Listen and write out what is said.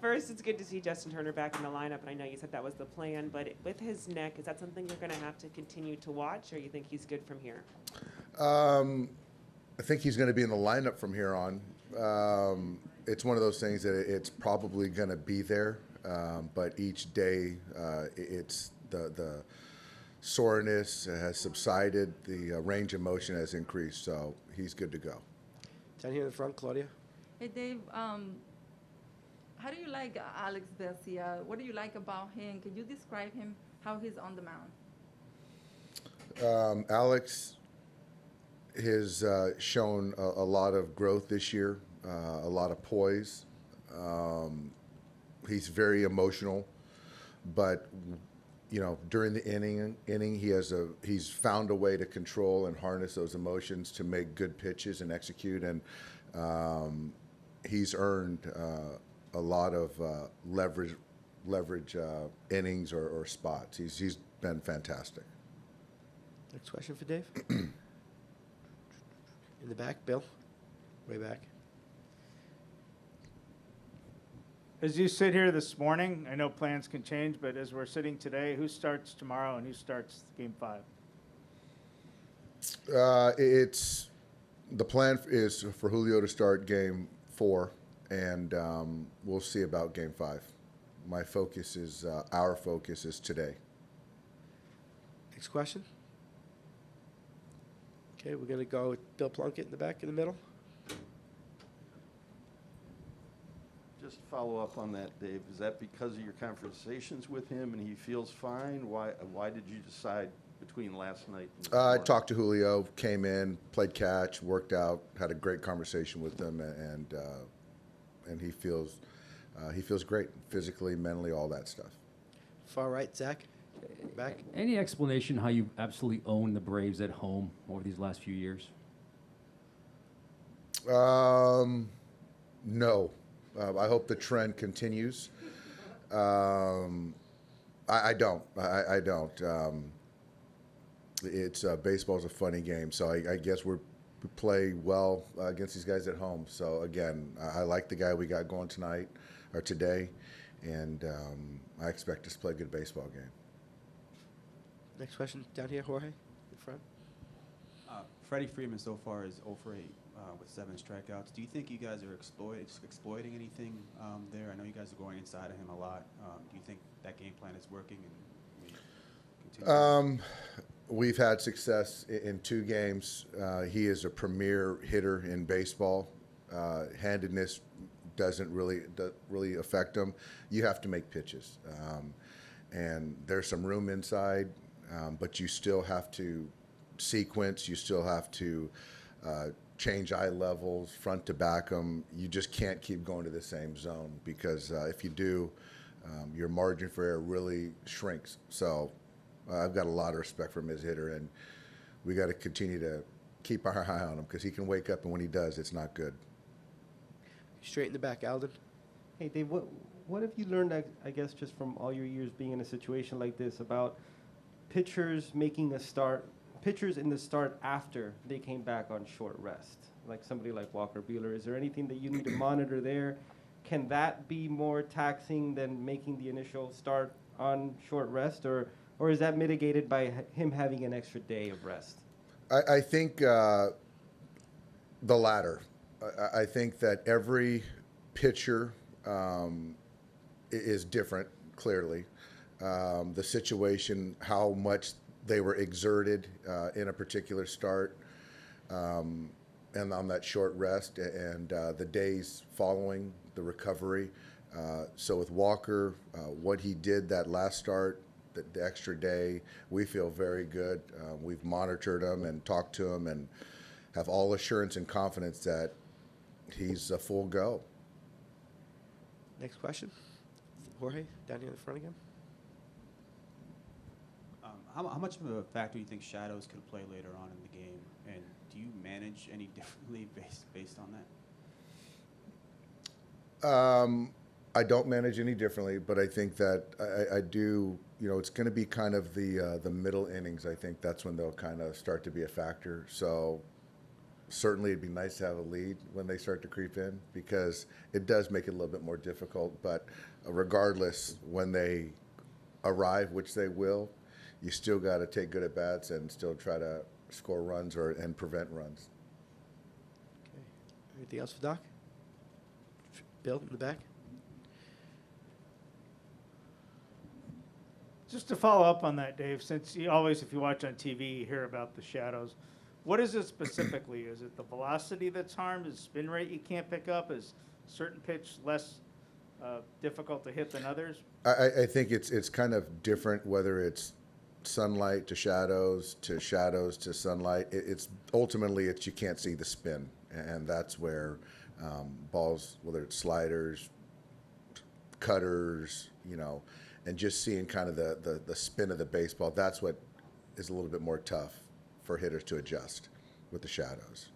First, it's good to see Justin Turner back in the lineup, and I know you said that was the plan, but with his neck, is that something you're going to have to continue to watch, or you think he's good from here? I think he's going to be in the lineup from here on. It's one of those things that it's probably going to be there, but each day it's the soreness has subsided, the range of motion has increased, so he's good to go. Down here in the front, Claudia. Hey, Dave, how do you like Alex Garcia? What do you like about him? Can you describe him, how he's on the mound? Alex has shown a lot of growth this year, a lot of poise. He's very emotional, but during the inning, he's found a way to control and harness those emotions to make good pitches and execute, and he's earned a lot of leverage innings or spots. He's been fantastic. Next question for Dave. In the back, Bill. Way back. As you sit here this morning, I know plans can change, but as we're sitting today, who starts tomorrow and who starts Game 5? The plan is for Julio to start Game 4, and we'll see about Game 5. Our focus is today. Next question. Okay, we're going to go with Bill Plunkett in the back, in the middle. Just to follow up on that, Dave, is that because of your conversations with him and he feels fine? Why did you decide between last night and this I morning? talked to Julio, came in, played catch, worked out, had a great conversation with him, and he feels great physically, mentally, all that stuff. Far right, Zach. Back. Any explanation how you absolutely own the Braves at home over these last few years? No. I hope the trend continues. I don't. I don't. Baseball's a funny game, so I guess we play well against these guys at home. So again, I like the guy we got going tonight or today, and I expect us to play a good baseball game. Next question down here, Jorge, in front. Freddie Freeman so far is 0 for 8 with 7 strikeouts. Do you think you guys are exploiting anything there? I know you guys are going inside of him a lot. Do you think that game plan is working? And we continue? We've had success in 2 games. He is a premier hitter in baseball. Handedness doesn't really affect him. You have to make pitches, and there's some room inside, but you still have to sequence. You still have to change eye levels, front to back them. You just can't keep going to the same zone because if you do, your margin for error really shrinks. So I've got a lot of respect for him as a hitter, and we got to continue to keep our eye on him because he can wake up, and when he does, it's not good. Straight in the back, Alden. Hey, Dave, what have you learned, I guess, just from all your years being in a situation like this about pitchers making a start, pitchers in the start after they came back on short rest, like somebody like Walker Buehler? Is there anything that you need to monitor there? Can that be more taxing than making the initial start on short rest, or is that mitigated by him having an extra day of rest? I think the latter. I think that every pitcher is different, clearly. The situation, how much they were exerted in a particular start, and on that short rest, and the days following the recovery. So with Walker, what he did that last start, the extra day, we feel very good. We've monitored him and talked to him and have all assurance and confidence that he's a full go. Next question. Jorge, down here in the front again. How much of a factor do you think shadows could play later on in the game, and do you manage any differently based on that? I don't manage any differently, but I think that I do. It's going to be kind of the middle innings. I think that's when they'll kind of start to be a factor. So certainly it'd be nice to have a lead when they start to creep in, because it does make it a little bit more difficult. But regardless, when they arrive, which they will, you still got to take good at bats and still try to score runs and prevent runs. Okay. Anything else for Doc? Bill, in the back? Just to follow up on that, Dave, since you always, if you watch on TV, you hear about the shadows. What is it specifically? Is it the velocity that's harmed? Is spin rate you can't pick up? Is certain pitch less difficult to hit than others? I think it's kind of different, whether it's sunlight to shadows to sunlight. It's ultimately you can't see the spin, and that's where balls, whether it's sliders, cutters, and just seeing kind of the spin of the baseball, that's what is a little bit more tough for hitters to adjust with the shadows.